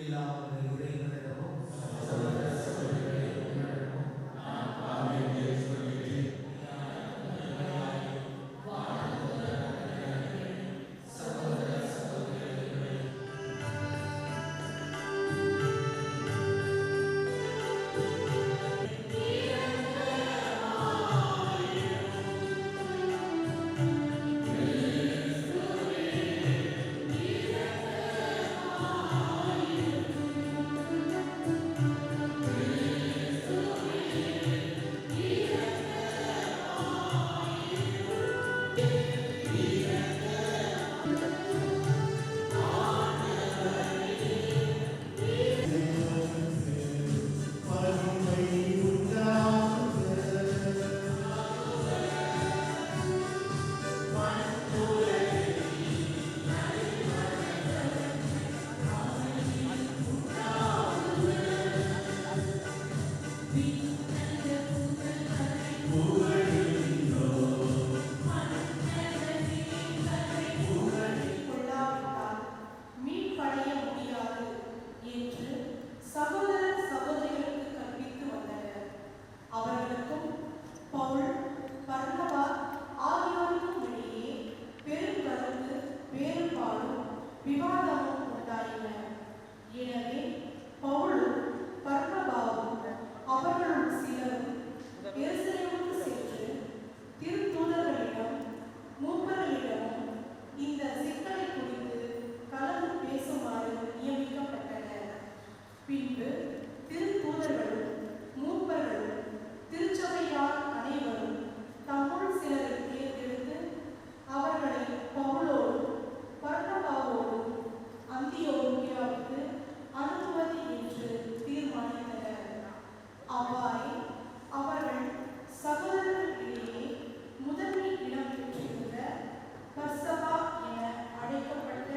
எல்லாம் வல்ல இறைவனிடமும் சகோதர சகோதரிகளே, உங்களிடமும் நான் பாவியை சொல்கிறேன். சகோதர சகோதரிகளே, விவாதமும் உண்டாயின. எனவே பவுலும் பர்னபாவும் அவர்களுள் சிலரும் எருசலேமுக்கு சென்று திருத்தூதர்களிடம் மூப்பர்களிடமும் இந்த சிக்கலை குறித்து கலந்து பேசுமாறு நியமிக்கப்பட்டனர். பின்பு திருத்தூதர்களும் மூப்பர்களும் திருச்சபையார் அனைவரும் தம்முள் சிலரை தேர்ந்தெடுத்து அவர்களை பவுலோடும் பர்னபாவோடும் அந்தியோகியாவுக்கு அனுப்புவது என்று தீர்மானித்தனர். அவ்வாறே அவர்கள் சகோதரர்களிடையே முதன்மை இடம் பெற்றிருந்த பர்சபா என அழைக்கப்பட்ட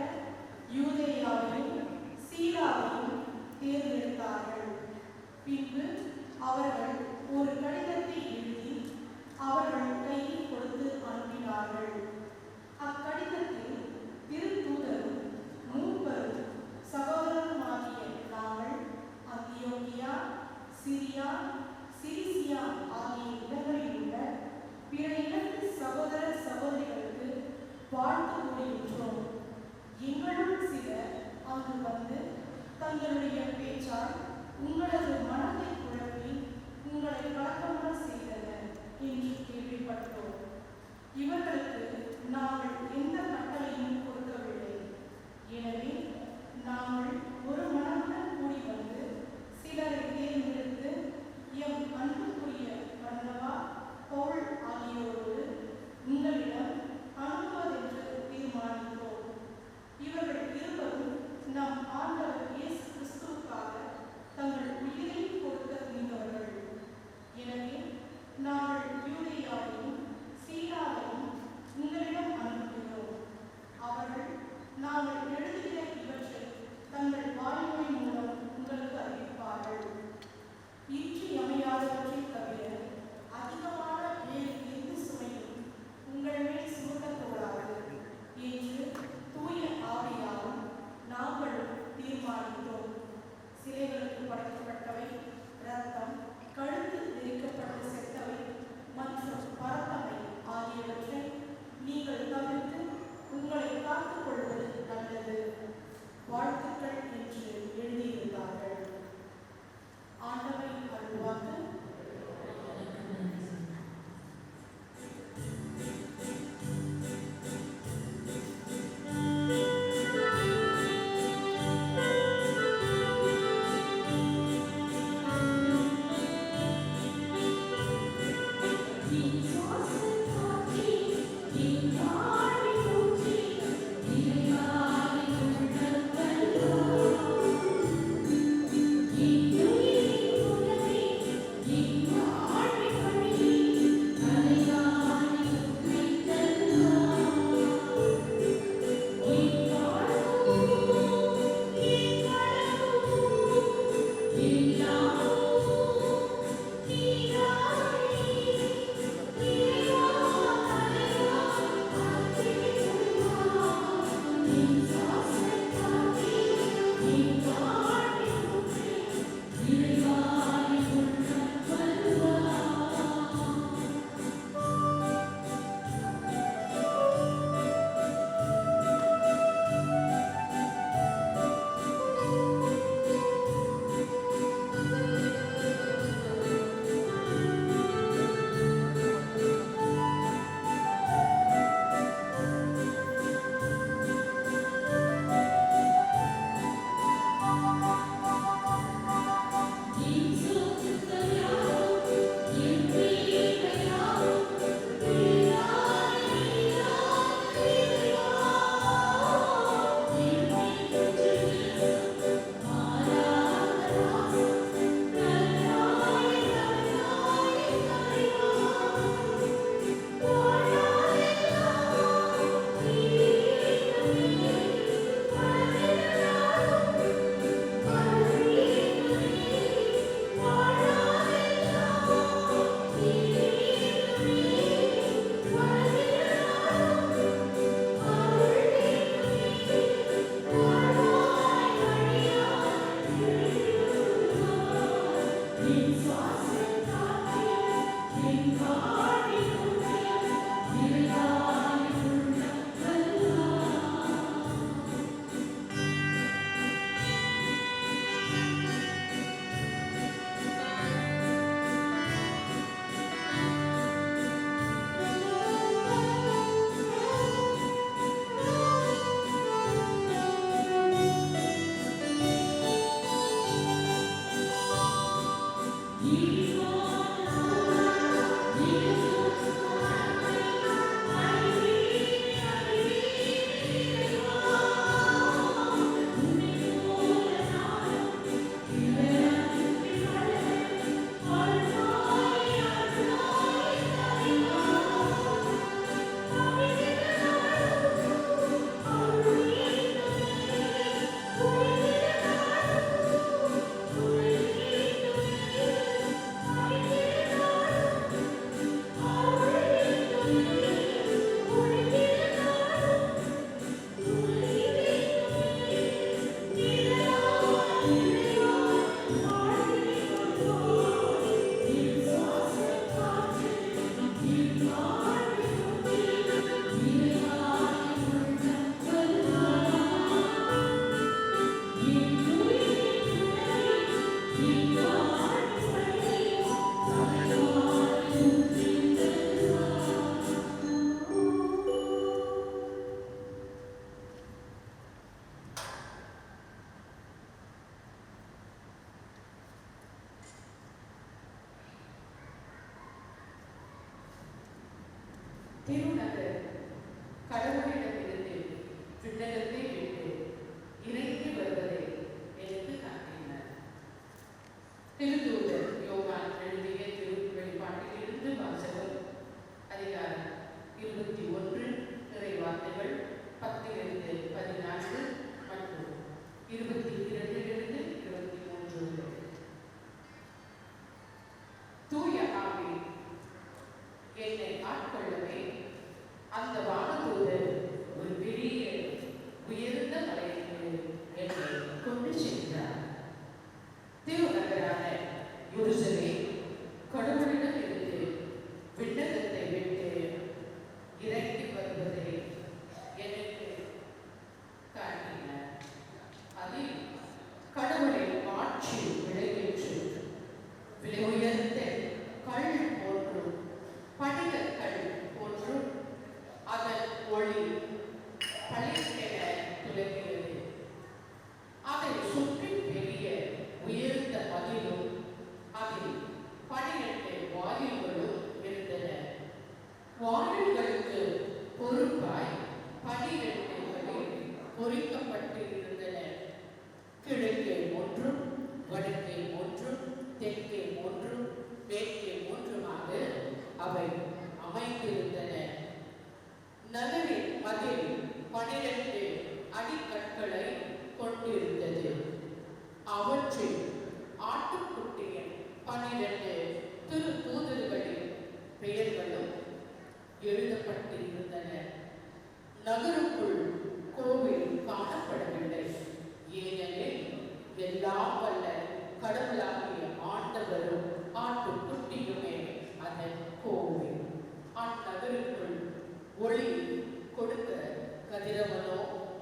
யூதேயாவையும் சீலாவையும் தேர்ந்தெடுத்தார்கள். பின்பு அவர்கள் ஒரு கடிதத்தை எழுதி அவர்கள் கையில் கொடுத்து அனுப்பினார்கள். அக்கடிதத்தில் திருத்தூதரும் மூப்பரும் சகோதரருமாகிய நாங்கள் அந்தியோகியா, சிரியா, சிலிசியா ஆகிய இடங்களில் உள்ள பிற இனத்து சகோதர சகோதரிகளுக்கு வாழ்த்து கூறுகின்றோம். எங்களுள் சிலர் அங்கு வந்து தங்களுடைய பேச்சால் உங்களது மனதை குழப்பி உங்களை கலக்கமுற செய்தனர் என்று கேள்விப்பட்டோம். இவர்களுக்கு நாங்கள் எந்த கட்டளையும் கொடுக்கவில்லை. எனவே நாங்கள் ஒரு மனமுடன் கூடி வந்து சிலரை தேர்ந்தெடுத்து எம் அன்புக்குரிய பர்னபா, பவுல் ஆகியோரோடு உங்களிடம் அனுப்புவதென்று தீர்மானித்தோம். இவர்கள் இருவரும் நம் ஆண்டவர் இயேசு கிறிஸ்துவுக்காக தங்கள் உயிரை கொடுக்க துணிந்தவர்கள். எனவே நாங்கள் யூதேயாவையும் சீலாவையும் உங்களிடம் அனுப்புகிறோம். அவர்கள் நாங்கள் எழுதுகிற இவற்றை தங்கள் வாழ்நாள் திருநகர் கடவுளிடமிருந்து விண்ணகத்தை விட்டு இறங்கி வருவதை எனக்கு காட்டினார். திருத்தூதர் யோவான் எழுதிய திருவெளிப்பாட்டிலிருந்து வாசகம். அதிகாரம் 21 இறைவார்த்தைகள் 10-14 மற்றும் 22-23. தூய ஆவி என்னை ஆட்கொள்ளவே அந்த வானதூதர் ஒரு பெரிய உயர்ந்த மலைக்கு என்னை கொண்டு சென்றார். திருநகரான எருசலேம் கடவுளிடம் இருந்து விண்ணகத்தை விட்டு இறங்கி வருவதை எனக்கு காட்டினார். அதில் கடவுளின் ஆட்சி விளைவேற்று விலை உயர்ந்த கல் போன்றும் படிகற்கள் போன்றும் அதன் ஒளி பளிச்சென துலங்கியது. அதை சுற்றி பெரிய உயர்ந்த மதிலும் அதில் 12 வாயில்களும் இருந்தன. வாயில்களுக்கு பொறுப்பாய் 12 பொறிக்கப்பட்டு இருந்தன. கிழக்கே 1, வடக்கே 1, தெற்கே 1, மேற்கே 3மாக அவை அமைந்திருந்தன. நகரின் மதில் 12 அடிக்கற்களை கொண்டிருந்தது. அவற்றில் ஆட்டுக்குட்டியின் 12 திருத்தூதர்களின் பெயர்களும் எழுதப்பட்டிருந்தன. நகருக்குள் கோவில் காணப்படவில்லை. ஏனெனில் எல்லாம் வல்ல கடவுளாகிய ஆண்டவரும் ஆட்டுக்குட்டியுமே அதன் கோவில். அந்நகருக்குள் ஒளி கொடுக்க கதிரவனோ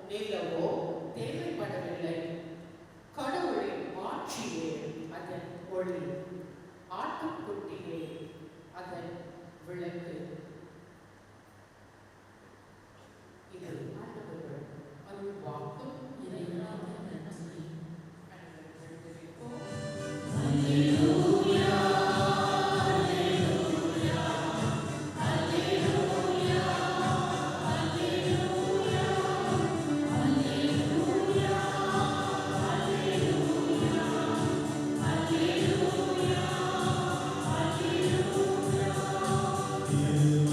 நிலவோ தேவைப்படவில்லை. கடவுளின் ஆட்சியே அதன் ஒளி, ஆட்டுக்குட்டியே அதன் விளக்கு. இது ஆண்டவர் அருள் வாக்கும் இறைவனாக நன்றி. Yeah.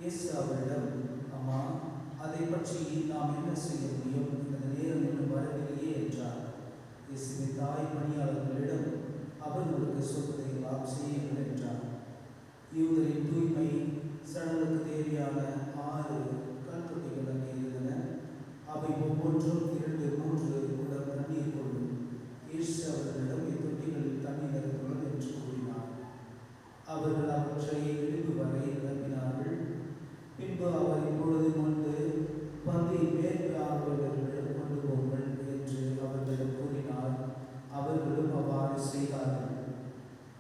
இயேசு அவரிடம், அம்மா, அதை பற்றி நாம் என்ன செய்ய முடியும்? இந்த நேரம் இன்னும் வரவில்லையே என்றார். இயேசுவின் தாய் பணியாளர்களிடம், அவர்களுக்கு சொல்வதை எல்லாம் செய்யுங்கள் என்றார். யூதரின் தூய்மை சடலுக்கு தேவையான 6 கல்தொட்டிகள் அங்கே இருந்தன. அவை ஒவ்வொன்றும் 2-3 குடம் தண்ணீர் கொள்ளும். இயேசு அவர்களிடம், இத்தொட்டிகளில் தண்ணீர் நிரப்புங்கள் என்று கூறினார். அவர்கள் அவற்றை இடுப்பு வரை நிரப்பினார்கள். பின்பு அவர் இப்பொழுது கொண்டு பந்தியின் மேற்பார்வையாளர்களிடம் கொண்டு போங்கள் என்று அவர்களிடம் கூறினார். அவர்களும் அவ்வாறு செய்தார்கள்.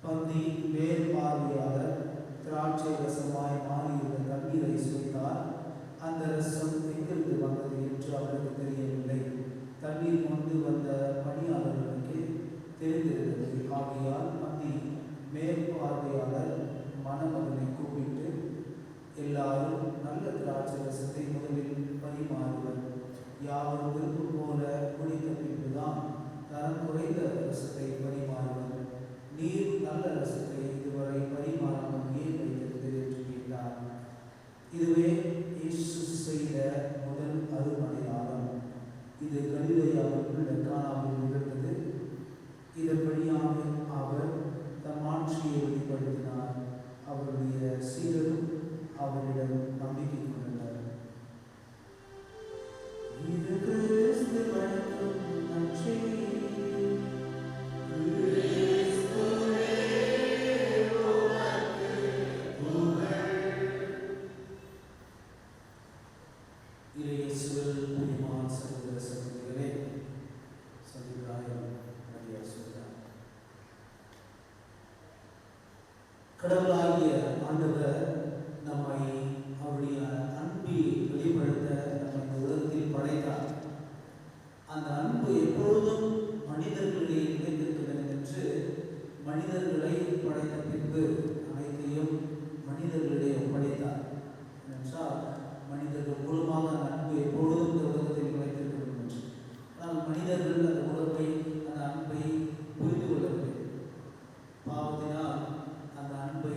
பந்தி மேற்பார்வையாளர் திராட்சை ரசமாய் மாறியுள்ள தண்ணீரை சுவைத்தார். அந்த ரசம் எங்கிருந்து வந்தது என்று அவருக்கு தெரியவில்லை. தண்ணீர் கொண்டு வந்த பணியாளர்களுக்கு தெரிந்திருந்தது. ஆகையால் பந்தி மேற்பார்வையாளர் மணமகனை கூப்பிட்டு, எல்லாரும் நல்ல திராட்சை ரசத்தை முதலில் பரிமாறுவர். யாரும் விருப்பம் போல குடித்த பின்புதான் தரம் குறைந்த ரசத்தை பரிமாறுவர். நீர் நல்ல ரசத்தை இதுவரை பரிமாறாமல் ஏன் வைத்திருந்தது என்று கேட்டார். இதுவே இயேசு செய்த முதல் அருமடையாளம். இது கலிலேயாவில் உள்ள கானாவில் நிகழ்ந்தது. இதன் வழியாக அவர் தம் ஆட்சியை வெளிப்படுத்தினார். அவருடைய சீடரும் அவரிடம் நம்பிக்கை கொண்டனர். இது கிறிஸ்து வழங்கும் நற்செய்தி. இயேசுவில் பிரியமான சகோதர சகோதரிகளே, சந்திராயம் நடிகா சொல்றார். கடவுளாகிய ஆண்டவர் நம்மை அவருடைய அன்பை வெளிப்படுத்த நம்மை இந்த உலகத்தில் படைத்தார். அந்த அன்பு எப்பொழுதும் மனிதர்களிடையே நிலைத்திருக்க வேண்டும் என்று மனிதர்களை படைத்த பின்பு அனைத்தையும் மனிதர்களிடையே ஒப்படைத்தார். என்றால் மனிதர்கள் மூலமாக அந்த அன்பு எப்பொழுதும் இந்த உலகத்தில் நிலைத்திருக்க வேண்டும் என்று. ஆனால் மனிதர்கள் அந்த உலகை, அந்த அன்பை புரிந்து கொள்ளவில்லை. பாவத்தினால் அந்த அன்பை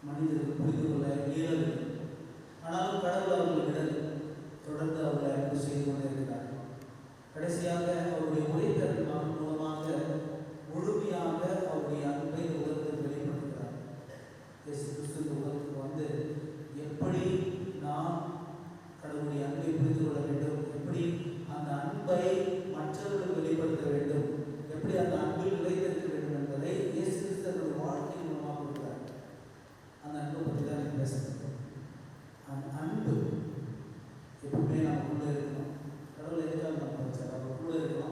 மனிதர்கள் புரிந்து கொள்ள இயலவில்லை. ஆனாலும் கடவுள் அவர்களிடம் தொடர்ந்து அவர்களை அன்பு செய்து கொண்டிருக்கிறார். கடைசியாக அவருடைய உரைத்தல் மகன் மூலமாக முழுமையாக அவருடைய அன்பை உலகத்தில் வெளிப்படுத்துகிறார். இயேசு கிறிஸ்து இந்த உலகத்துக்கு வந்து எப்படி நாம் கடவுளுடைய அன்பை புரிந்து கொள்ள வேண்டும், எப்படி அந்த அன்பை மற்றவர்களுக்கு வெளிப்படுத்த வேண்டும், எப்படி அந்த அன்பில் நிலைத்திருக்க வேண்டும் என்பதை இயேசு கிறிஸ்து தன்னுடைய வாழ்க்கை மூலமாக கொடுக்கிறார். அந்த அன்பை பற்றி தான் எனக்கு பேசுகிறேன். அந்த அன்பு எப்பவுமே நமக்குள்ளே இருக்கணும். கடவுள் எதுக்காக நம்ம வச்சார்? அவருக்குள்ளே இருக்கணும்.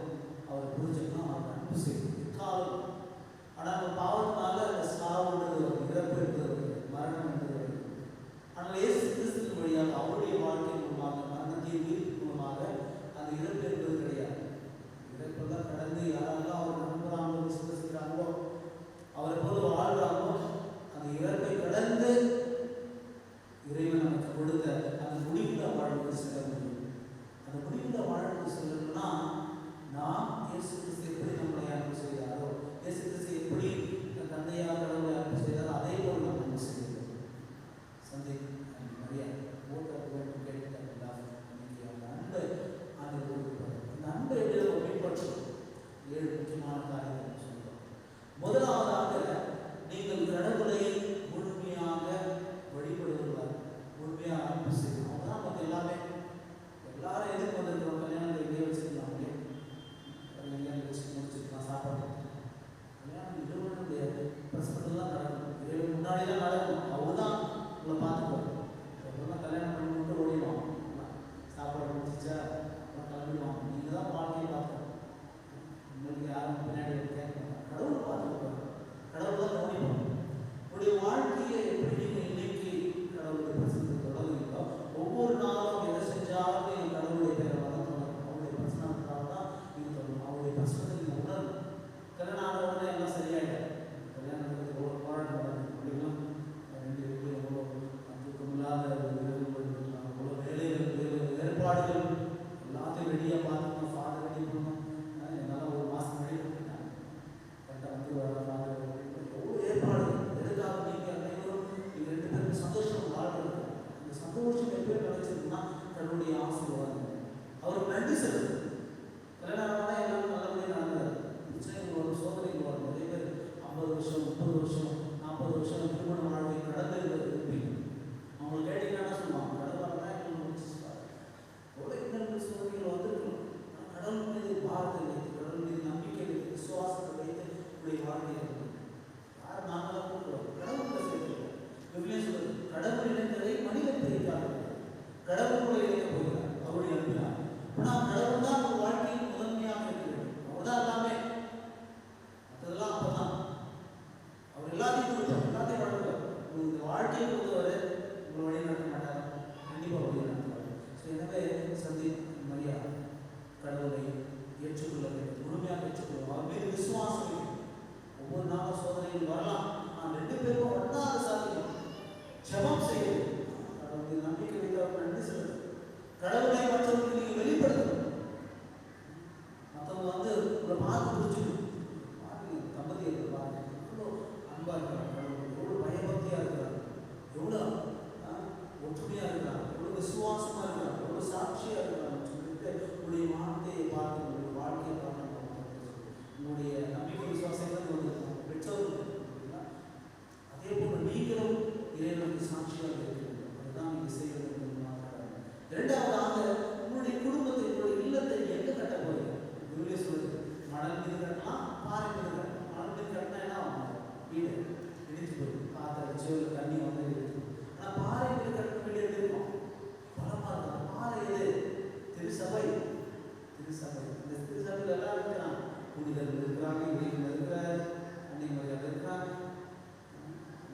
சபை. இந்த திருச்சபையில் எல்லாம் இருக்கிறாங்க. புனிதர்கள் இருக்கிறாங்க, இறைவன் இருக்கிறார், அன்னை மரியாதை இருக்கிறாங்க,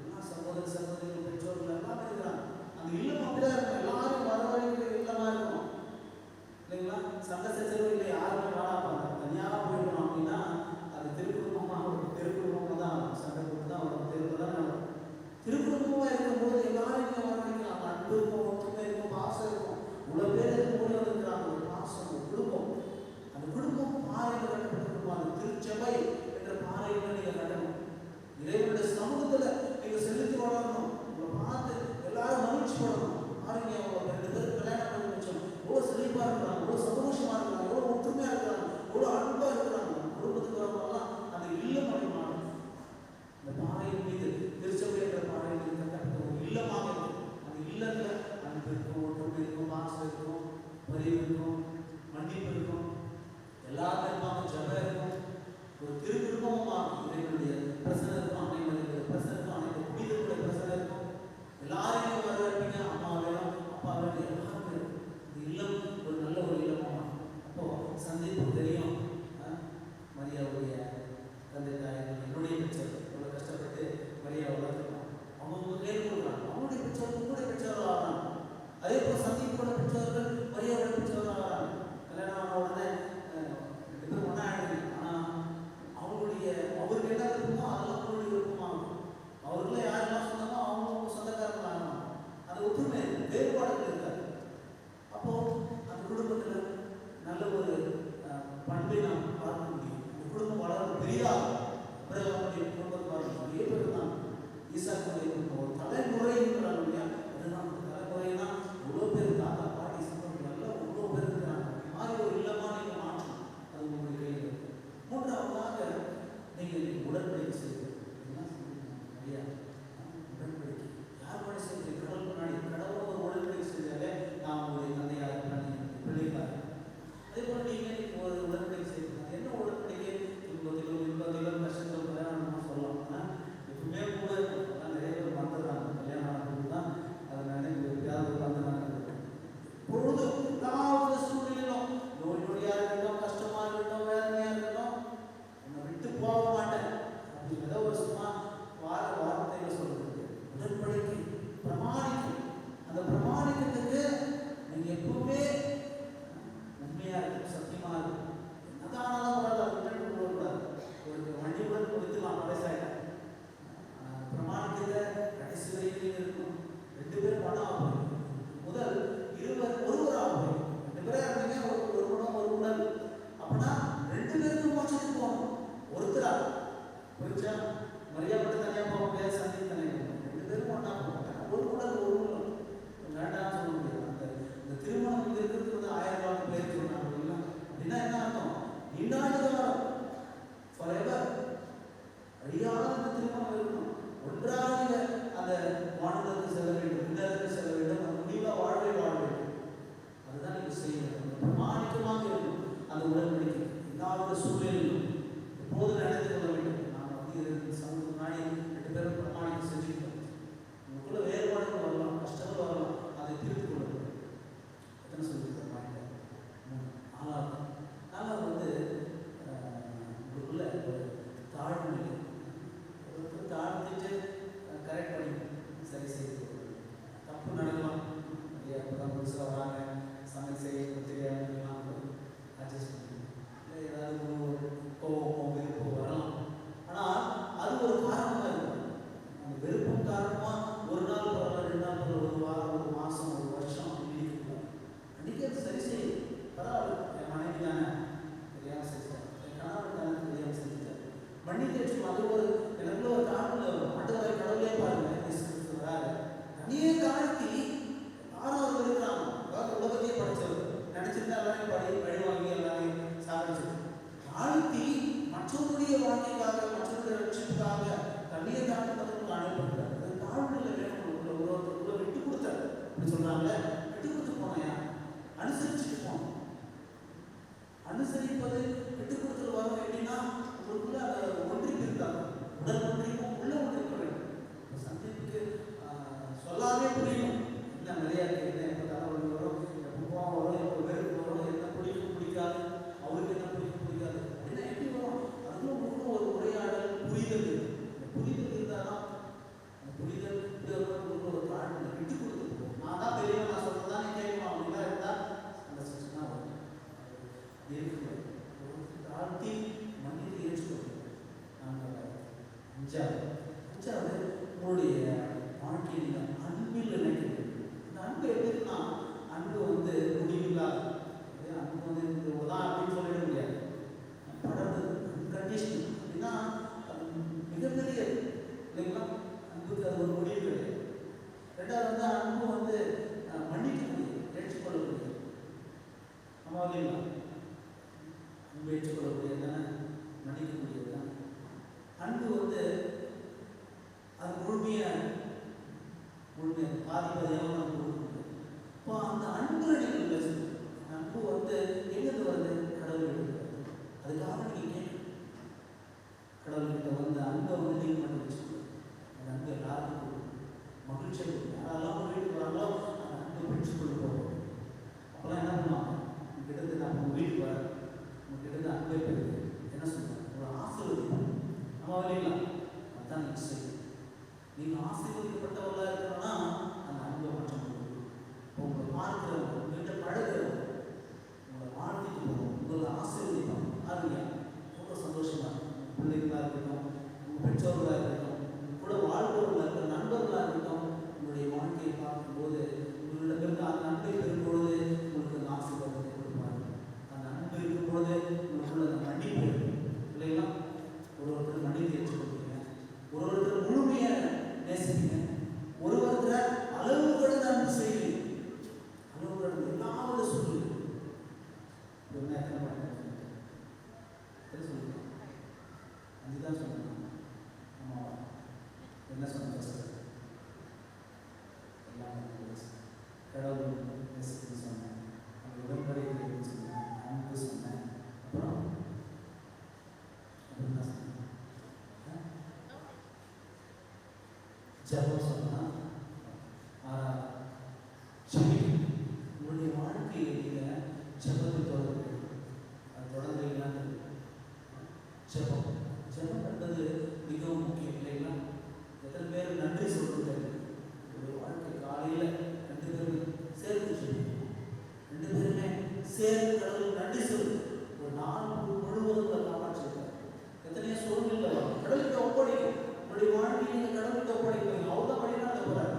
எல்லா சகோதர சகோதரிகள் பெற்றோர்கள் எல்லாம் இருக்கிறாங்க. அந்த இல்லம் அப்படிதான் இருக்கும். எல்லாரும் வரவழைக்கிற இல்லமா இருக்கும் இல்லைங்களா? சண்டை சச்சரவு இல்லை, யாருமே வாழாப்பாங்க. தனியாக போயிடணும் அப்படின்னா அது திருக்குடும்பமாக தான் சண்டை போட்டு தான் வரும், தெருவில் தான் நடக்கும். திருக்குடும்பமாக இருக்கும்போது எல்லாரும் இங்கே வரவழைக்கலாம். அன்பு இருக்கும், ஒற்றுமை இருக்கும், பாசம் இருக்கும். இவ்வளோ பேர் மூடி வந்துருக்கிறாங்க. ஒரு பாசம், ஒரு குடும்பம். அந்த குடும்பம் பாறையில் கட்டப்பட்டிருக்கும். அந்த திருச்சபை என்ற பாறையில் நீங்கள் கட்டணும். இறைவனுடைய சமூகத்தில் நீங்கள் செலுத்தி வளரணும். உங்களை பார்த்து எல்லாரும் மகிழ்ச்சி படணும். பாருங்க, அவங்க 2 பேரும் கல்யாணம் பண்ணி வச்சோம், எவ்வளோ செழிப்பாக இருக்கிறாங்க, எவ்வளோ சந்தோஷமாக இருக்கிறாங்க, எவ்வளோ ஒற்றுமையாக இருக்கிறாங்க, எவ்வளோ அன்பாக இருக்கிறாங்க. குடும்பத்துக்கு வரவங்கலாம் அந்த இல்லம் அடைமானம். இந்த பாறையின் மீது திருச்சபை என்ற பாறையின் மீது கட்டப்பட்ட ஒரு இல்லமாக இருக்கும். அந்த இல்லத்தில் அன்பு இருக்கும், ஒற்றுமை இருக்கும், பாசம் இருக்கும், பரிவு இருக்கும், மன்னிப்பு இருக்கும், எல்லாரும் இருப்பாங்க, ஜபம் இருக்கும். ஒரு திருக்குடும்பமாக இறைவனுடைய பிரசனை இருக்கும், அன்னை மரியாதை பிரசனை இருக்கும், அனைத்து புனிதர்களுடைய பிரசனை இருக்கும். எல்லாரையும் வரவேற்பீங்க. அம்மா வேணும், அப்பா வேணும், எல்லாருமே இருக்கும். இந்த இல்லம் ஒரு நல்ல ஒரு இல்லமாக. அப்போ சந்திப்பு தெரியும். மரியாவுடைய தந்தை தாயர்கள், என்னுடைய பெற்றோர் இவ்வளோ கஷ்டப்பட்டு மரியா வளர்த்துருக்காங்க. அவங்க கேள்வி கொடுக்குறாங்க, அவங்களுடைய பெற்றோர் உங்களுடைய பெற்றோர்கள் ஆகிறாங்க. அதே போல் சந்திப்போட பெற்றோர்கள் மரியாவோட பெற்றோர்கள் ஆகிறாங்க. கல்யாணம் ஆன உடனே 2 பேரும் ஒன்றா ஆகிடுங்க. ஆனால் அவருக்கு என்ன இருக்குமோ அதெல்லாம் அவங்களுடைய விருப்பமாகும். அவர்களே யாரெல்லாம் சொன்னாங்க அவங்க சொந்தக்காரர்கள் ஆகணும். அது ஒற்றுமை, வேறுபாடுகள் இருக்காது. அப்போ அந்த குடும்பத்தில் நல்ல ஒரு பண்பை நாம் பார்க்க முடியும். அந்த குடும்பம் வளர்ந்து பெரியாகும். பிறகு அவங்களுடைய குடும்பத்தை வளர்ந்து நிறைய பேர் தான் ஈசாக்குடைய குடும்பம் ஒரு தலைமுறை இருக்கிறாங்க இல்லையா? அதுதான் அந்த தலைமுறைனா இவ்வளோ பேர் தாத்தா பாட்டி சம்பவங்கள் எல்லாம் இவ்வளோ பேர் இருக்கிறாங்க. மாதிரி ஒரு இல்லமாக நீங்கள் மாற்றணும். அது உங்களுடைய கையில் இருக்கு. 3ஆவதாக நீங்கள் உடன்படிக்கை செய்வது. என்ன ஐயா, உடன்படிக்கை யார் கூட செய்வது? கடவுள் முன்னாடி கடவுள் ஒரு உடன்படிக்கை செஞ்சாலே நான் உங்களுடைய தந்தையாக இருக்கிறேன், பிள்ளைகளாக. அதே போல் நீங்கள் ஒரு உடன்படிக்கை செய்யணும். அது என்ன உடன்படிக்கை? இன்பத்திலும் கஷ்டத்திலும் கல்யாணம் சொல்லலாம். ஆனால் எப்பவுமே கூட அதெல்லாம் நிறைய பேர் வந்துடுறாங்க. கல்யாணம் ஆனது தான் அதனால எப்படியாவது வந்துடுறாங்க. பொழுதும் எல்லா சூழ்நிலையிலும் நோய் நொடியாக இருக்கட்டும், கஷ்டமாக இருக்கட்டும், வேதனையாக இருக்கட்டும், உன்னை விட்டு போக மாட்டேன் அப்படிங்கிறத ஒரு சும்மா வார்த்தையில் சொல்றது உடன்படிக்கை, பிரமாணிக்கை. அந்த பிரமாணிக்கத்துக்கு நீங்கள் எப்பவுமே உண்மையாக இருக்கும், சத்தியமாக இருக்கும். என்னதானாலும் கூடாது, விட்டு போகக்கூடாது. ஒரு வண்டி கூட கொடுத்துலாம் பழசாயிட்டேன். பிரமாணிக்கத்தை கடைசி வரைக்கும் இருக்கும். 2 பேரும் பணம் முதல் ஒருவராக போய் 2 பேராக இருந்தீங்க, ஒரு குடம் ஒரு உடல். அப்படின்னா 2 பேருக்கும் மோட்சத்துக்கு போகணும். ஒருத்தரா புரிஞ்சா மரியாதை தனியாக போக முடியாது, சந்தி தனியாக 2 பேரும் ஒன்றா போக மாட்டாங்க. ஒரு உடல் ஒரு உடல் வேண்டாம்னு சொல்ல முடியாது. இந்த திருமணம் இருக்கிறது வந்து 1000 பேர் சொன்னாங்க இல்லை அப்படின்னா என்ன அர்த்தம்? நீண்டாண்டு காலம் forever அழியாத அந்த திருமணம் இருக்கணும். ஒன்றாக அந்த வானத்துக்கு செல்ல வேண்டும், இல்லத்துக்கு செல்ல வேண்டும், அந்த முடிவாக வாழ்வை வாழ வேண்டும். அதுதான் நீங்கள் செய்ய வேண்டும். பிரமாணிக்கமாக இருக்கும் அந்த உடன்படிக்கை. எல்லாரோட சூழ்நிலையிலும் எப்போது நடந்து கொள்ள வேண்டும். நாம் வந்து சமூக முன்னாடி 2 பேரும் பிரமாணிக்க செஞ்சுக்கிட்டோம். உங்களுக்குள்ள வேறுபாடுகள் வரலாம், கஷ்டங்கள் வரலாம், அதை திருத்திக் கொள்ள வேண்டும். எத்தனை சொல்லியிருக்கோம்? 4வது வந்து உங்களுக்குள்ள ஒரு தாழ்வு நிலை. ஒருத்தர் தாழ்ந்துட்டு கரெக்ட் பண்ணி சரி செய்து தப்பு நடக்கலாம். நிறைய அப்போதான் புதுசாக வராங்க, சமையல் செய்ய தெரியாமலாம் அட்ஜஸ்ட் பண்ணி இல்லை ஏதாவது கோவம் வெறுப்பு வரலாம். ஆனால் அது ஒரு காரணமாக இருக்கும். அந்த வெறுப்பும் காரணமாக ஒரு நாள் பரவாயில்ல, 2 நாள் பரவாயில்ல, ஒரு வாரம், ஒரு மாதம், ஒரு வருஷம் நீடிக்கக்கூடாது. அன்றைக்கி அது சரி செய்யும். பரவாயில்ல, என் மனைவி தானே தெரியாமல் செஞ்சுட்டார், என் கணவன் தானே தெரியாமல் செஞ்சுட்டார், மன்னித்து வச்சுக்கணும். அது ஒரு எனக்குள்ள ஒரு காரணம் ஆண்டவரை கடவுளே பாருங்க தனியே தாழ்த்தி யாரும் இருக்கிறாங்க. அதாவது உலகத்தையே படித்தவர் நினைச்சிருந்தா எல்லாரையும் பழி வாங்கி எல்லாரையும் சாதிச்சு தாழ்த்தி மற்றவருடைய வாழ்க்கைக்காக, மற்றவருடைய ரட்சிப்புக்காக தண்ணியை தாழ்த்துவதற்கு அனுப்பப்பட்டார். அது தாழ்வுல வேணும். ஒருவருக்குள்ள விட்டு கொடுத்தார். அப்படி சொல்றாங்கல்ல, விட்டு கொடுத்து போனையா, அனுசரிச்சுட்டு போனோம். அனுசரிப்பது விட்டு கொடுத்துட்டு வரும். எப்படின்னா உங்களுக்குள்ள அந்த ஒன்றிப்பு இருக்காங்க, உடல் ஒன்றிப்பும் உள்ள ஒன்றிப்பு வேண்டும். சந்திப்புக்கு சொல்லாமே புரியும். என்ன நிறையா இருக்குது, என்ன எப்போ தலைவலி வரும், எப்போ கோவம் வரும், எப்போ வெறுப்பு வரும், என்ன பிடிக்கும் பிடிக்காது, வாழ்த்தி மன்னித்து ஏற்றுக்கொள்ளுங்கள். அஞ்சாவது உங்களுடைய வாழ்க்கையில் அன்பில் நினைக்கிறது. இந்த அன்பு எப்படின்னா, அன்பு வந்து முடிவில்லாது. அன்பு வந்து இவ்வளோதான் அப்படின்னு சொல்லிட முடியாது. படர்ந்தது அன்கண்டிஷனல் அப்படின்னா மிகப்பெரிய இல்லைங்களா? அன்புக்கு அது ஒரு முடிவு கிடையாது. ரெண்டாவது வந்து அன்பு வந்து மன்னிக்கக்கூடியது, ஏற்றுக்கொள்ளக்கூடியது. ஆமா இல்லைங்களா? அன்பு ஏற்றுக்கொள்ளக்கூடியது தானே, மன்னிக்கக்கூடியது தானே. அன்பு வந்து அது முழுமையாக பாதிப்பதையாக நம்ம கொடுக்க முடியும். இப்போ அந்த அன்பு நீங்கள் பேசணும். அன்பு வந்து எங்கிருந்து வருது? கடவுள் வருது. அதுக்காக நீங்கள் கேட்கணும். கடவுள்கிட்ட வந்து அன்பை வந்து நீங்கள் மட்டும் வச்சுக்கணும். அந்த அன்பு எல்லாருக்கும் கொடுக்கணும். மகிழ்ச்சியை கொடுக்கணும். யாரெல்லாம் வீட்டுக்கு வராங்களோ அந்த அன்பை பிடிச்சுக்கொண்டு போகணும். அப்போல்லாம் என்ன பண்ணுவாங்க? உங்ககிட்ட நான் உங்கள் வீட்டுக்கு வரேன், உங்ககிட்ட அன்பை பெறுது என்ன சொல்லுவாங்க? ஒரு ஆசீர்வதிப்பாங்க. நம்ம இல்லைங்களா? அதுதான் நீங்கள் செய்யணும். நீங்கள் ஆசீர்வதிக்கப்பட்டவர்களாக இருக்கணும்னா அந்த அன்பை மாற்றம் கொடுக்கணும். உங்களை பார்க்கிறவங்க, உங்கள்கிட்ட பழகிறவங்க உங்களை வாழ்த்திட்டு போகணும், உங்களை ஆசீர்வதிப்பாங்க. ஆருங்க ரொம்ப சந்தோஷமா இருக்கும். பிள்ளைகளாக இருக்கட்டும், உங்கள் பெற்றோர்களாக இருக்கட்டும், கூட வாழ்பவர்களாக இருக்கட்டும், நண்பர்களாக இருக்கட்டும், உங்களுடைய வாழ்க்கையை பார்க்கும்போது உங்களிடமிருந்து அந்த அன்பை பெறும்பொழுது உங்களுக்கு அந்த ஆசீர்வாதத்தை கொடுப்பாங்க. அந்த அன்பு இருக்கும்பொழுது உங்களுக்குள்ள அந்த மன்னிப்பு இல்லைங்களா? ஒருவருக்கு மன்னிப்பு ஏற்றுக்கொள்வீங்க, ஒருவருக்கு முழுமையாக நேசிப்பீங்க, ஒருவருக்கு அளவு கடந்த அன்பு செய்வீங்க. அளவு கடந்த எல்லாவது சொல்லுவீங்க. என்ன எத்தனை பண்ணுங்க சொல்லுங்க? அஞ்சுதான் சொல்லுங்க. ஆமாம், என்ன சொன்ன சார்? எல்லாம் கடவுள் நேசிப்புன்னு சொன்னேன், அந்த உடன்படிக்கைன்னு சொன்னேன், அன்பு சொன்னேன். அப்புறம் என்ன சொன்னேன்? ஜபம் சொன்னா. உங்களுடைய வாழ்க்கையை நீங்கள் ஜபத்தை தொடர்ந்து அது தொடர்ந்தீங்களான்னு ஜபம் என்பது மிகவும் முக்கியம் இல்லைங்களா? எத்தனை பேர் நன்றி சொல்றது? உங்களுடைய வாழ்க்கை காலையில் 2 பேரும் சேர்ந்து சொல்லுங்க. 2 பேருமே சேர்ந்து கடவுள் நன்றி சொல்லுங்க. ஒரு நாள் முழுவதும் காப்பாற்றிருக்காரு. எத்தனையோ சூழ்நிலை கடவுளுக்கு ஒப்படைக்கும். உங்களுடைய வாழ்க்கையை நீங்கள் கடவுளுக்கு ஒப்படைப்பீங்க. அவர் தான் வழி நடத்த போறாரு.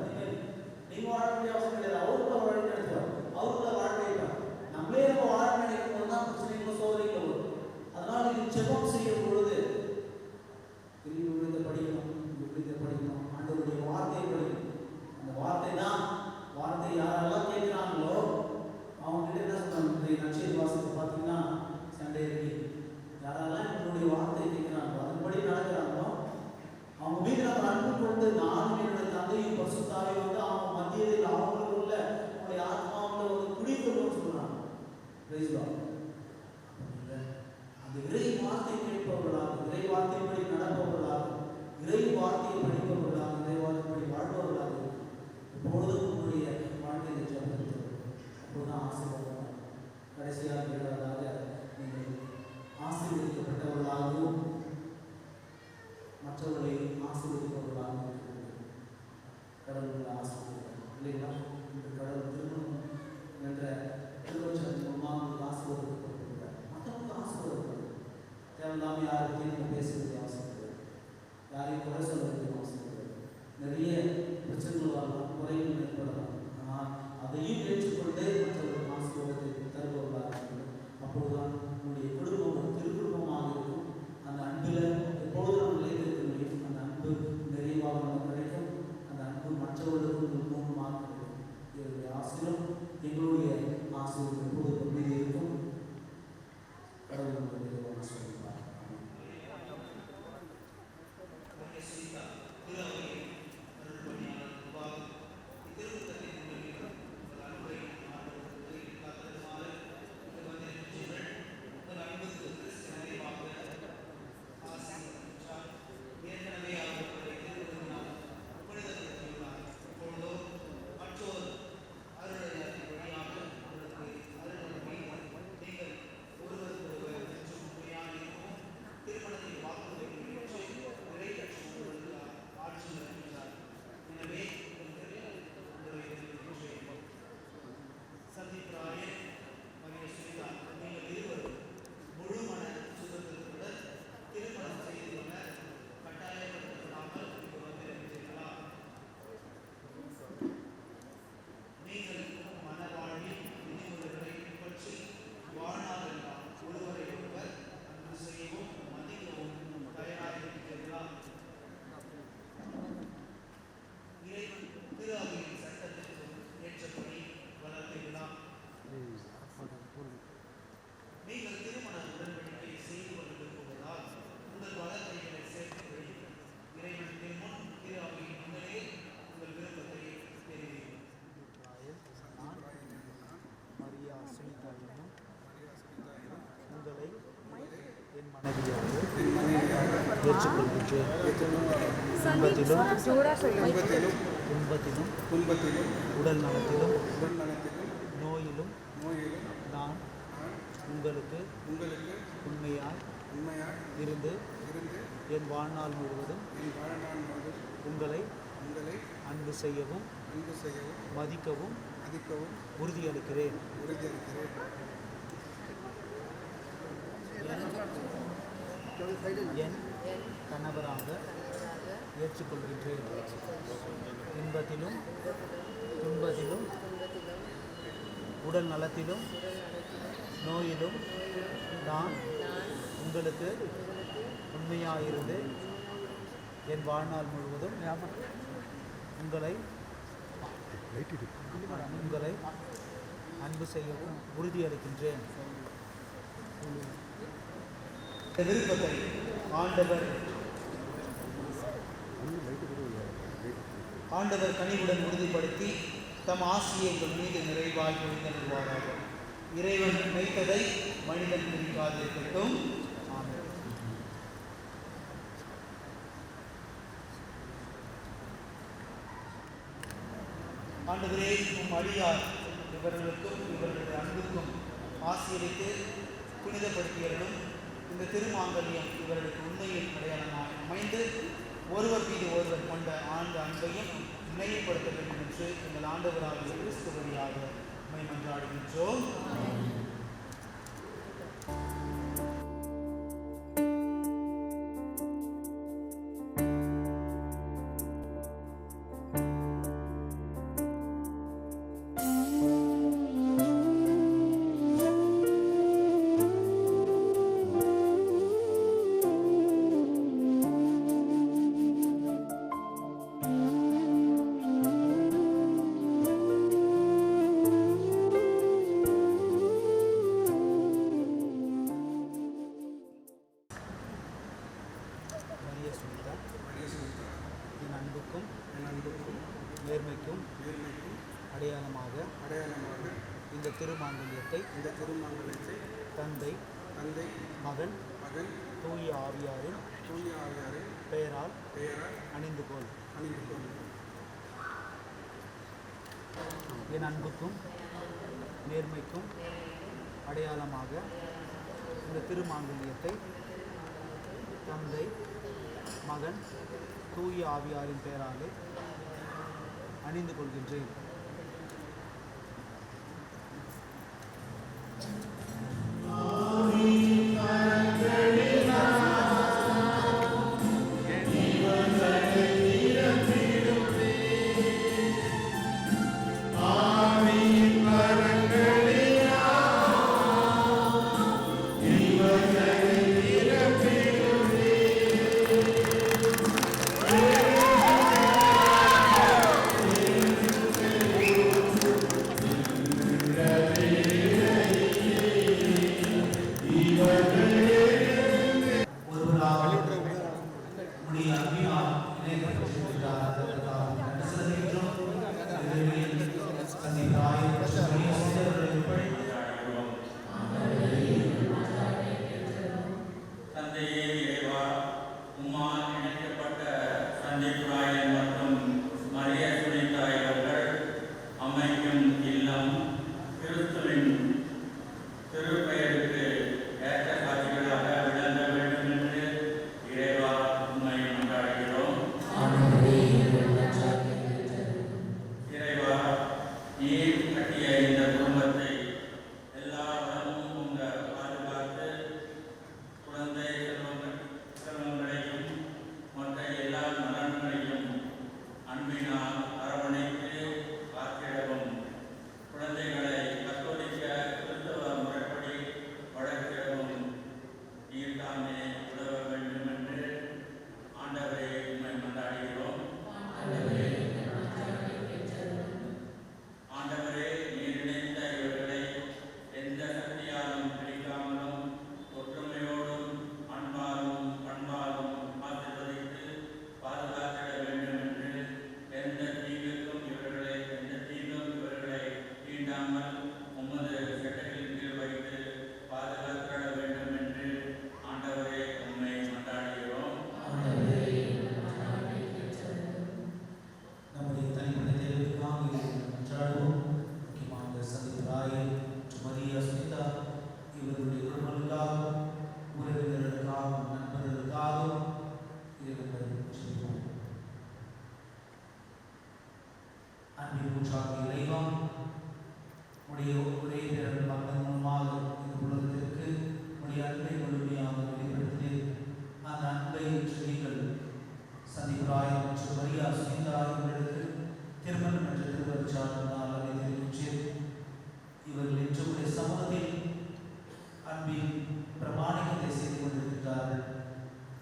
நீங்கள் வாழ வேண்டிய அவசியம் கிடையாது. அவருக்குள்ள வழி நடத்துவார், அவருக்குள்ள வாழ்க்கைப்பார். நம்மளே நம்ம வாழ நினைக்கும் போது தான் பிரச்சனைகளும் சோதனைகள் வரும். அதனால நீங்கள் ஜெபம் செய்யும் பொழுது விழித்த படிக்கணும், ஆண்டவருடைய வார்த்தையை படிக்கணும். அந்த வார்த்தை தான் வார்த்தை யாரெல்லாம் கேட்கிறாங்களோ அவங்க கிட்ட என்ன சொல்றாங்க? நற்செய்தி வாசத்தை பார்த்தீங்கன்னா சண்டே இருக்கு. யாரெல்லாம் என்னுடைய வார்த்தை கேட்கிறாங்களோ அதன்படி நடக்கிறாங்களோ அவங்க மீது நம்ம அன்பு கொண்டு நானும் என்னுடைய தந்தையும் பரிசுத்தாவி வந்து அவங்க மத்தியில் அவங்களுக்குள்ள உங்களுடைய ஆத்மாவில் வந்து குடிக்கணும்னு சொல்றாங்க. அந்த இறை வார்த்தை கேட்பவர்களாக, இறை வார்த்தைப்படி நடப்பவர்களாக, இறை வார்த்தையை படிப்பவர்களாக, இறை வார்த்தைப்படி வாழ்பவர்களாக எப்பொழுதும் உங்களுடைய வாழ்க்கையை ஜெபம் அப்போதுதான் ஆசீர்வாதம். கடைசியாக கேட்கிறதாக நீங்கள் ஆசீர்வதிக்கப்பட்டவர்களாகவும் மற்றவர்களை ஆசீர்வதிப்பவர்களாகவும் இருக்கிறது. கடவுள் ஆசீர்வதிக்கிறார் இல்லைங்களா? இந்த கடவுள் திருமணம் என்ற திருவச்சனத்தின் மூலமாக ஆசீர்வதிக்கப்பட்டிருக்கிறார். மற்றவங்களுக்கு ஆசீர்வாதப்படுது. தேவையில்லாமல் யாருக்கையும் நம்ம பேசுவதை ஆசைப்படுது, யாரையும் குறை சொல்வதை ஆசைப்படுது. நிறைய பிரச்சனைகள் வரலாம், குறைகள் ஏற்படலாம். ஆனால் அதையும் ஏற்றுக்கொண்டு மற்றவர்கள் ஆசீர்வாதத்தை தருபவர்களாக இருக்கிறது. அப்போதுதான் உங்களுடைய குடும்பம் ஒரு திருக்குடும்பமாக இருக்கும். அந்த அன்பில் எப்பொழுதும் நம்ம நிலைத்திருக்க முடியும். அந்த அன்பு நிறைவாக நமக்கு கிடைக்கும். அந்த அன்பு மற்றவர்களுக்கு மூலமாக கிடைக்கும். இதனுடைய ஆசீர்வாதம் எங்களுடைய ஆசீர்வாதம் எப்பொழுது மீது இருக்கும். கடவுள் நிறைவாக சொல்லுவார். திருப்பதி மனைவியாக ஏற்றுக்கொள்கின்றேன். துன்பத்திலும் உடல் நலத்திலும் நோயிலும் நான் உங்களுக்கு உண்மையாய் இருந்து என் வாழ்நாள் முழுவதும் உங்களை அன்பு செய்யவும் மதிக்கவும் உறுதியளிக்கிறேன். என் கணவராக ஏற்றுக்கொள்கின்றேன். இன்பத்திலும் துன்பத்திலும் உடல் நலத்திலும் நோயிலும் நான் உங்களுக்கு உண்மையாயிருந்து என் வாழ்நாள் முழுவதும் உங்களை அன்பு செய்யவும் உறுதியளிக்கின்றேன். இந்த விருப்பத்தை ஆண்டவர் கனிவுடன் உறுதிப்படுத்தி தம் ஆசியை எங்கள் மீது நிறைவாய் பொழிந்தருள்வாராக. இறைவன் நினைத்ததை மனிதன் பிரிக்காதிருக்கட்டும். ஆமென். ஆண்டவரே, உம் அடியார் இவர்களுக்கும் இவர்களுடைய அன்புக்கும் ஆசிரியருக்கு புனிதப்படுத்தியவர்களும் இந்த திருமாங்கல்யம் இவர்களுக்கு உண்மையின் அடையாளமாக அமைந்து ஒருவர் மீது ஒருவர் கொண்ட ஆழ்ந்த அன்பையும் நினைவுபடுத்த வேண்டும் என்று எங்கள் ஆண்டவராகிய கிறிஸ்து வழியாக உம்மை மன்றாடுகின்றோம். நேர்மைக்கும் அடையாளமாக இந்த திருமாங்கல்யத்தை தந்தை மகன் தூய ஆவியாரின் பெயரால் அணிந்து கொள். என் அன்புக்கும் நேர்மைக்கும் அடையாளமாக இந்த திருமாங்கல்யத்தை தந்தை மகன் தூய ஆவியாரின் பெயராலே அணிந்து கொள்கின்றேன்.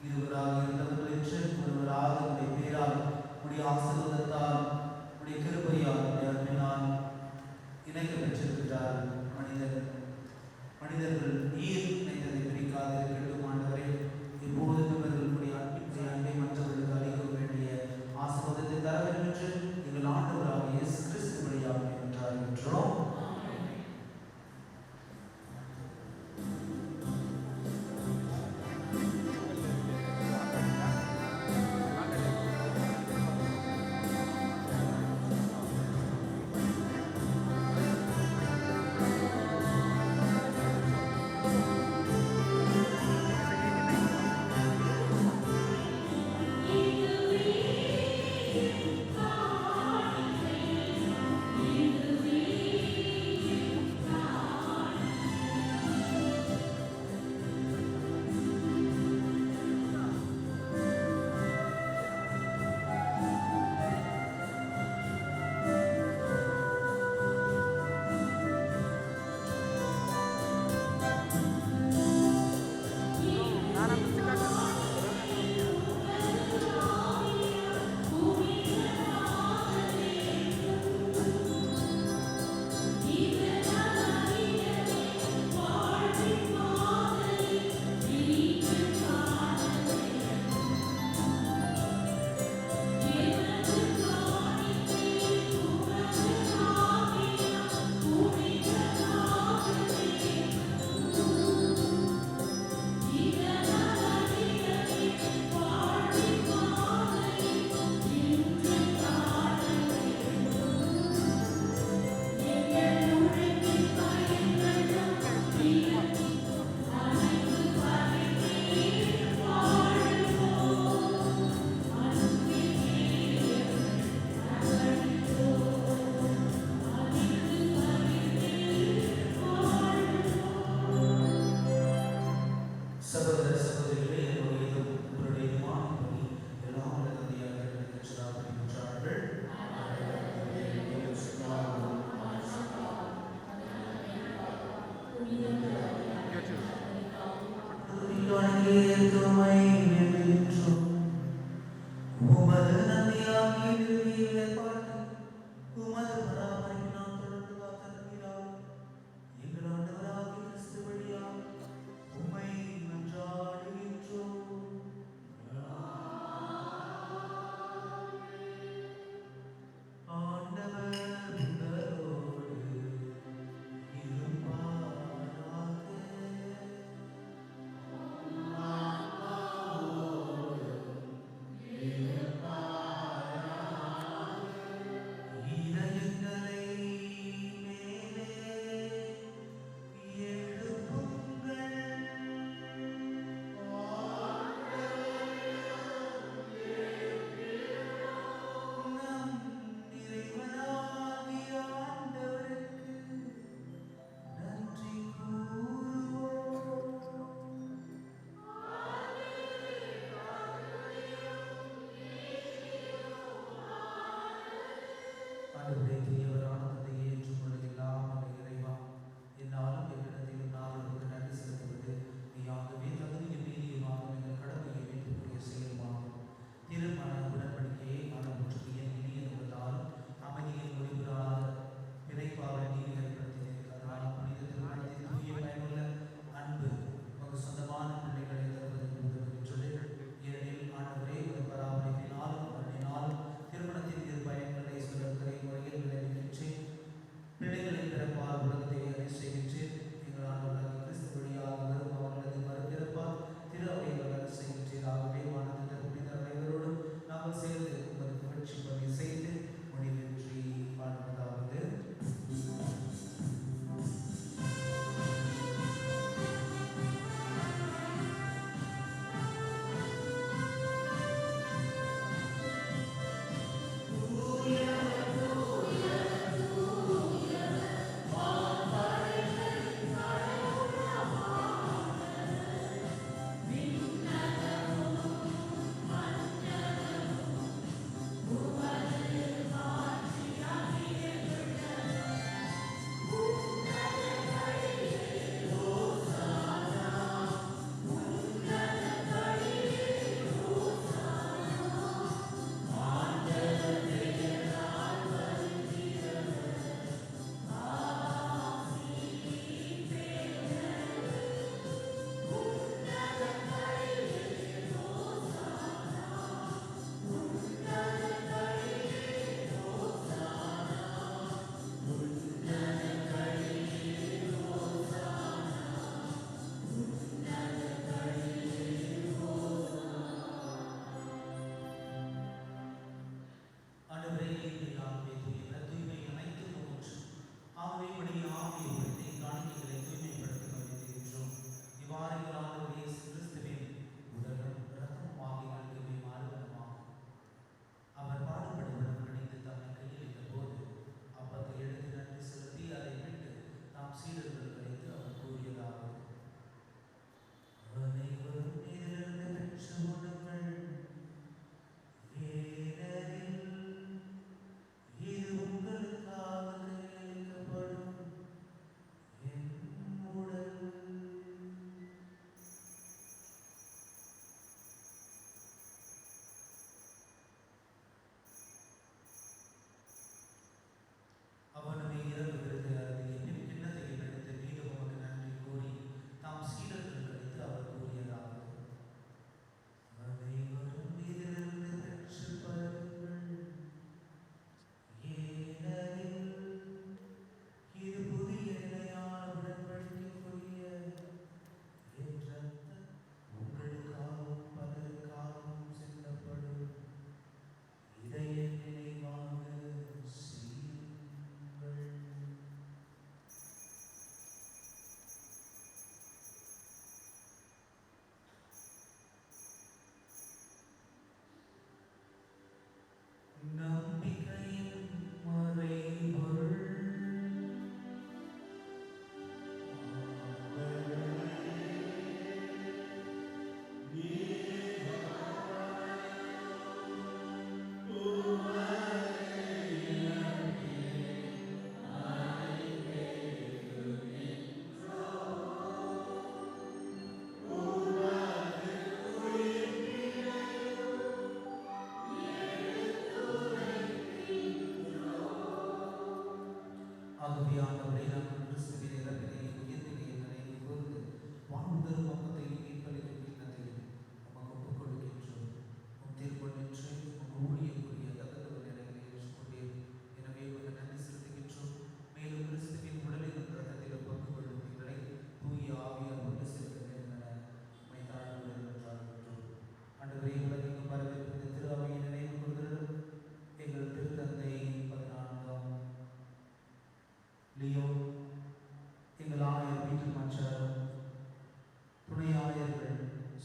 இருவராக இருந்தவர்கள் என்று ஒருவராக உடைய பேரால் உடைய ஆசீர்வாதத்தால் உடைய கிருபையால் உடைய அன்பினால் இணைக்க பெற்றிருக்கிறார் மனிதர்கள் நீர் இணைந்ததை பிரிக்காது இருக்கட்டும் ஆண்டவரே. எப்போதும் இவர்களுடைய அன்பை மற்றவர்களுக்கு அளிக்க வேண்டிய ஆசீர்வாதத்தை தர வேண்டும் என்று எங்கள் ஆண்டவராக இயேசு கிறிஸ்து வழியாக என்றோம்.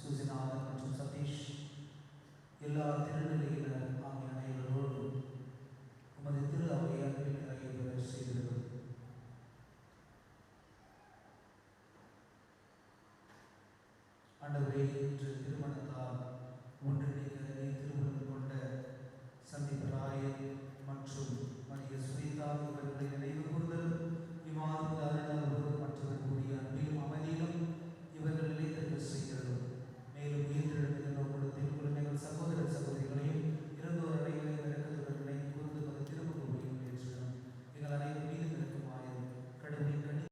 சுசிநாதன் மற்றும் சதீஷ், எல்லா திருநிலையினர் ஆகிய அனைவரோடும் உமது திரு அவை அன்பில் நிறைய பெற செய்திருக்கும். ஆண்டவரே, இன்று திருமணத்தால் ஒன்றிணைக்க திருமணம் கொண்ட சந்தீப் ராயன் மற்றும் மனித சுனிதா இவர்களை நினைவு கூர்தலும் இவ்வாறு அருணாளோடு மற்றவர் கூடிய அன்பிலும் அமைதியிலும் இவர்கள் நிலைத்திருக்க செய்கிறதும், மேலும் உயிர்த்தெழுந்த நோக்குடத்தில் குழந்தைகள் சகோதர சகோதரிகளையும் இருந்தோர் அனைவரையும் இறக்கத்துடன் நினைவு கூர்ந்து மது திருமுகமையும் ஏற்றிடும். எங்கள் அனைவரும் மீது இருக்குமாயும் கடவுளை கணி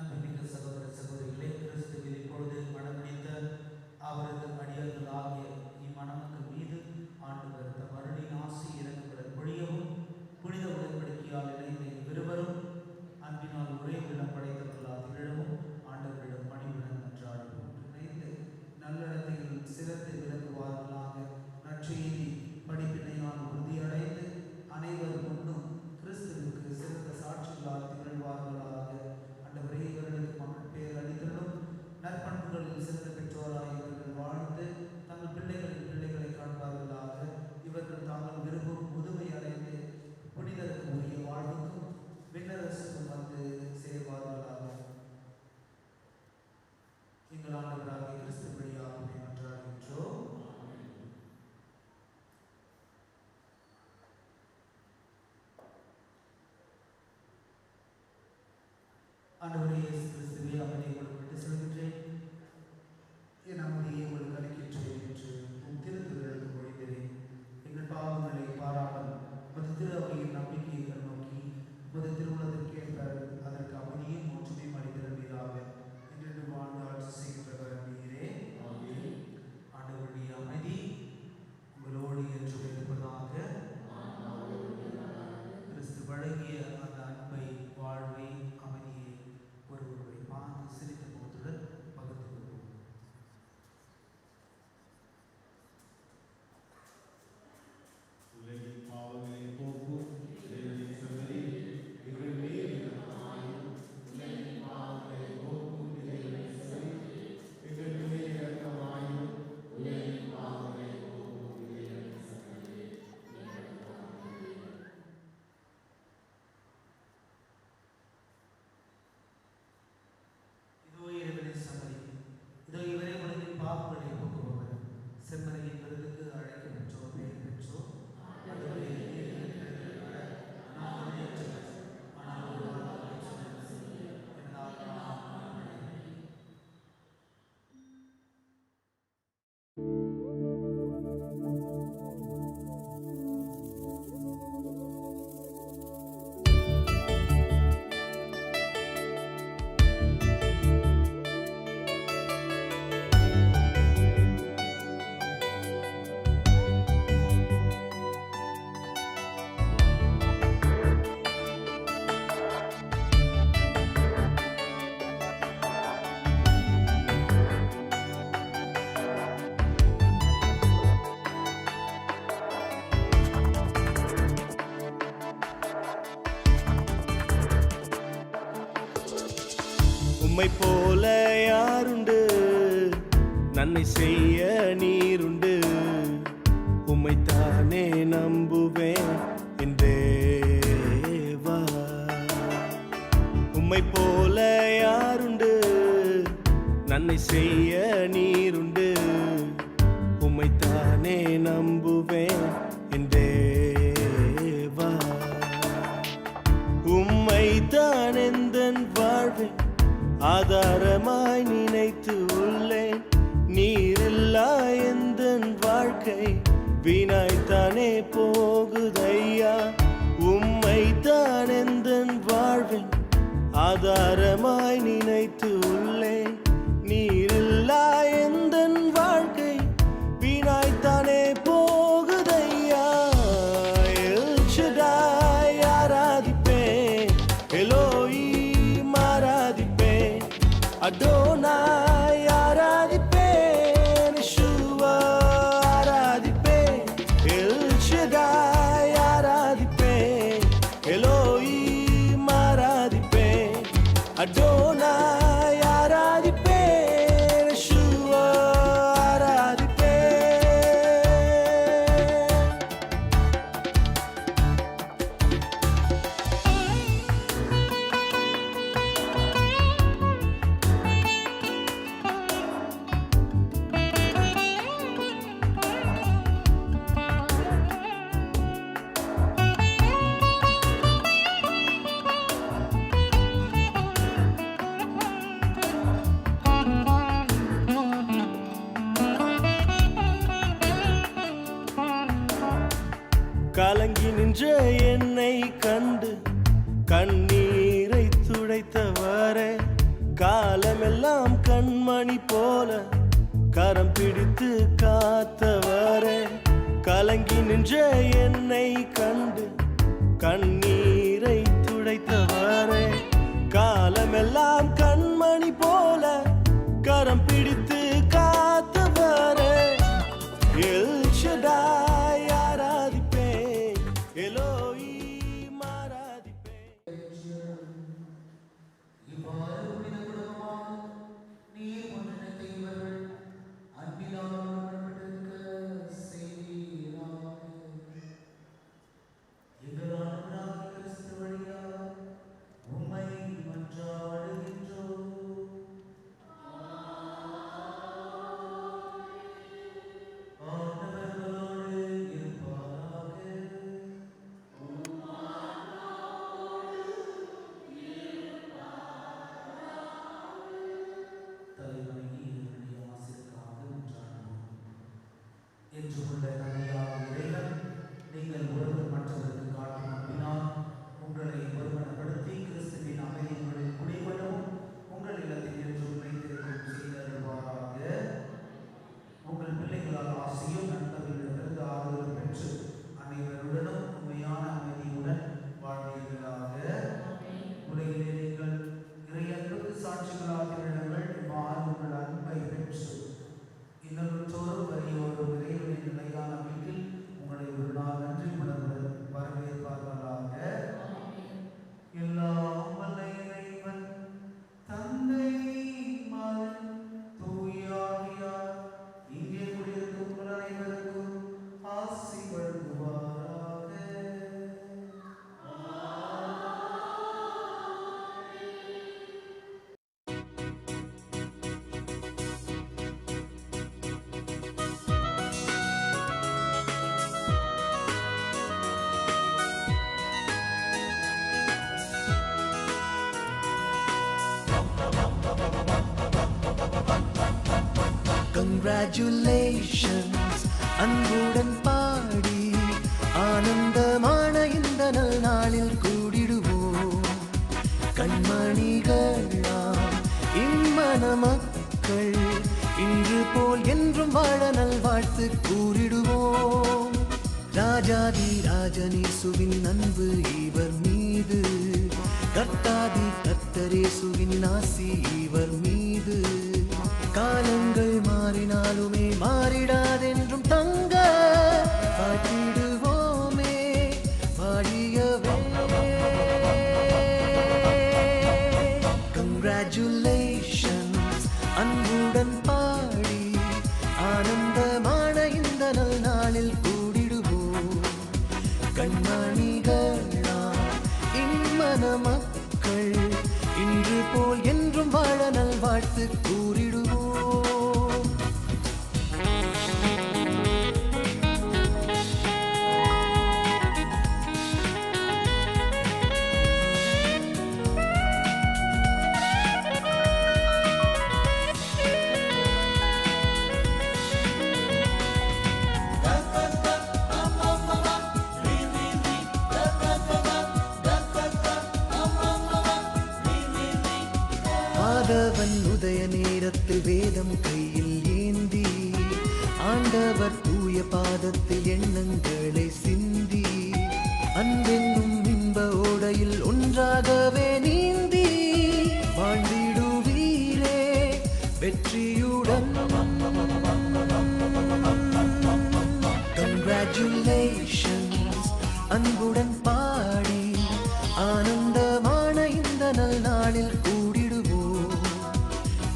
அன்புமிக்க சகோதர சகோதரிகளே, கிறிஸ்துவில் இப்பொழுது மனமுடித்த அவரது அடியார்களாகிய இம்மணமக்கள் மீது ஆண்டவர் தம் அருளின் ஆசி இறங்குடன் பொழியவும், புனித உடன்படிக்கையால் இணைந்த இவ்விருவரும் அன்பினால் ஒரே உள்ளம் படைத்தவர்களால் திகழவும் ஆண்டவரிடம் பணிவுடன் மன்றாடுவோம். இணைந்து நல்லடத்தையில் சிறந்து விளங்குவார்களாக நற்செய்தி படிப்பினையால் உறுதியடைந்து அனைவர் முன்னும் கிறிஸ்துவுக்கு சிறந்த சாட்சிகளால் திகழ்வார்களாக. ஆண்டவரே, இவர்களுக்கு மக்கள் பேர் அளித்தலும் நற்பண்புகளில் சிறந்த பெற்றோராக இவர்கள் வாழ்ந்து தங்கள் பிள்ளைகளின் பிள்ளைகளை காண்பார்களாக. இவர்கள் தாங்கள் விரும்பும் முதுமை அடைந்து புனிதருக்கு உரிய வாழ்வுக்கும் விண்ணரசுக்கும் வந்து சேர்வார்களாக. எங்கள் ஆண்டவராகிய கிறிஸ்து வழியாக மன்றாடுகின்றோம். ஆண்டவரே இயேசு கிறிஸ்துவே, அமைதியை உங்களுக்கு விட்டு செல்கின்றேன், என் அமைதியை உங்களுக்கு அளிக்கின்றேன் என்று உம் திருத்துதலுக்கு மொழிகிறேன். எங்கள் பாவங்களை பாராமல் உமது திரு அவையின் நம்பிக்கையை கண்ணோக்கி உமது திருவுளத்திற்கேற்ப அதற்கு அமைதியும் ஒற்றுமையும் அளித்திருப்பீராக. என்று வாழ்ந்து ஆட்சி செய்கின்றவர் நீரே. ஆண்டவருடைய அமைதி உங்களோடு என்று இருப்பதாக. கிறிஸ்து வழங்கிய அந்த அன்பை, வாழ்வை, அமைதியை ஒருவர் உம்மை போல யாருண்டு, நன்மை செய்ய நீருண்டு. உம்மைத்தானே நம்புவேன் என் தேவா. உம்மை போல யாருண்டு, நன்மை செய்ய நீருண்டு. உம்மைத்தானே நம்புவேன் என் தேவா. உம்மைத்தான் எந்தன் வாழ்வேன் ஆதாரமாய் நினைத்து உள்ளேன். நீரில்லா எந்தன் வாழ்க்கை வீணாய்த்தானே போகுதையா. உம்மைத்தான் எந்தன் வாழ்வேன் ஆதாரமாய் நினைத்து உள்ளேன். நீரில்லா எந்தன் வாழ்க்கை வீணாய்த்தானே போகுதையா. எல் ஷடாய் ஆராதிப்பேன், எலோஹீம் ஆராதிப்பேன், அடோனாய் ஆராதிப்பேன், யெஷுவா ஆராதிப்பேன். எல் ஷடாய் ஆராதிப்பேன், எலோஹீம் ஆராதிப்பேன், அடோனாய் ஆராதிப்பேன், யெஷுவா ஆராதிப்பேன். கலங்கி நின்ற என்னை கண்டு கண்ணீரை துடைத்தவரே. காலமெல்லாம் கண்மணி போல கரம் பிடித்து காத்தவரே. கலங்கி நின்ற என்னை கண்டு கண்ணீரை துடைத்தவரே. காலமெல்லாம் கண்மணி போல கரம் பிடித்து காத்தவரே. எல் ஷடாய் ஆராதிப்பேன், எலோஹீம் ஆராதிப்பேன். இவ்வாறு புனித குடும்பமாக நீர் ஒன்றிணைந்த இவர்கள் அன்பினால் ஒன்றுபட்டிருக்க செய்வீராக. எங்கள் ஆண்டவராகிய கிறிஸ்து வழியாக உம்மை மன்றாடுகின்றோம். ஆண்டவர்களோடு இருப்பாராக. தலைவணங்கி இதனுடைய ஆசிரியராக உற்றாடுவோம். என்று உள்ள தந்தையாக இறைவன், நீங்கள் ஒருவர் மற்றவருக்கு காட்டும் அன்பினால் உங்களை ஒருமனப்படுத்தி கிறிஸ்துவின் அமைதி உங்களில் குடிகொள்ளவும் உங்கள் இல்லத்தில் என்று உழைத்திருக்கும் செய்தருவாராக. உங்கள் பிள்ளைகளால் ஆசையும் நண்பர்களிடமிருந்து ஆதரவு பெற்று அனைவருடனும் உண்மையான அமைதியுடன் வாழ்வீர்களாக. உலகிலே நீங்கள் இறையன்புக்கு சாட்சிகளாக திகழுங்கள். இவ்வாறு உங்கள் அன்பை பெற்று இன்னொருத்தோறும் வரியோரும் இறைவனின் நிலையான வீட்டில் உங்களை ஒரு நாள் நன்றி உணர்வுடன் வரவேற்பார்களாக. எல்லாம் வல்ல இறைவன் தந்தை மகன் தூய ஆவியார் இங்கே குடியிருக்கும் உங்கள் அனைவருக்கும் ஆசி வழங்குவாராக. Congratulations, அன்புடன் பாடி ஆனந்தமான இந்த நாளில் கூடிடுவோம். கண்மணிகளாம் இம்மன மக்கள் இன்று போல் என்றும் வாழ நல்வாழ்த்து கூறிடுவோம். ராஜாதி ராஜனேசுவின் அன்பு இவர் மீது, கர்த்தாதி கர்த்தரேசுவின் ஆசி இவர் மீது. காலங்கள் மாறினாலுமே மாறிடாதென்றும் தங்க பாட்டிடுவோமே பாடியவே. Congratulations. இம்மன மக்கள் இன்று போல் என்றும் வாழ நல்வாழ்த்து கூறிடுவோம். ஆண்டவன் உதய நேரத்தில் வேதம் கையில் ஏந்தி ஆண்டவர் தூய பாதத்தில் எண்ணங்களை சிந்தி அன்பென்னும் இன்ப ஓடையில் ஒன்றாகவே நீந்தி வாழ்ந்திடுவீரே வெற்றியுடன். Congratulations அன்புடன் பாடி ஆனந்தமான இந்த நல் நாளில் கூடிடுவோம்.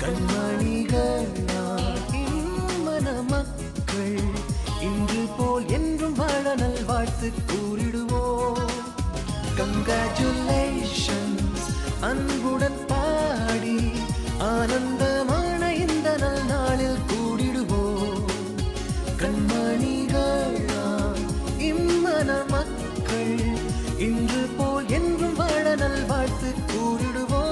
கண்மணிகளால் இம்மன மக்கள் இன்று போல் என்றும் வாழ நல்வாழ்த்து கூறிடுவோம். Congratulations அன்புடன் பாடி ஆனந்தமான இந்த நல் நாளில் கூடிடுவோம். கண்மணிகளால் இம்மன மக்கள் இன்று போல் என்றும் வாழ நல்வாழ்த்து கூறிடுவோம்.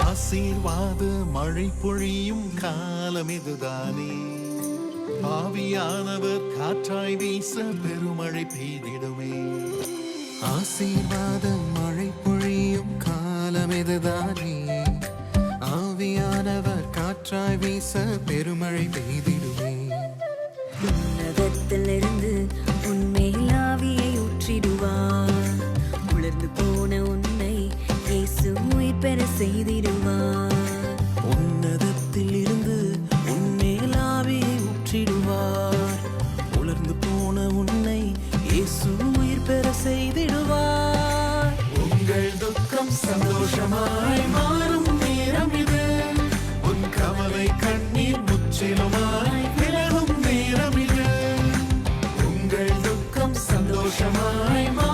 ஆசீர்வாத மழை பொழியும் காலம் இதுதானே. ஆவியானவர் காற்றாய் வீச பெருமழை பெய்திடுமே. ஆசீர்வாத மழை பொழியும் காலம் இதுதானே. ஆவியானவர் காற்றாய் வீச பெருமழை பெய்திடுமே. உன்னதத்திலிருந்து உன்மேல் ஆவியை ஊற்றிடுவார். உலர்ந்து போன உன்னை இயேசு உயிர் பெற செய்திடுவார். உன்னதத்தில் இருந்து உன்மேல் ஆவியை ஊற்றிடுவார். உலர்ந்து போன உன்னை இயேசு உயிர் பெற செய்திடுவார். உங்கள் துக்கம் சந்தோஷமாய் மாறும் நேரம் இது. உன் கவலை கண்ணீர் முற்றிலுமாய் விலகும் நேரம் இது. உங்கள் துக்கம் சந்தோஷமாய் மாறும்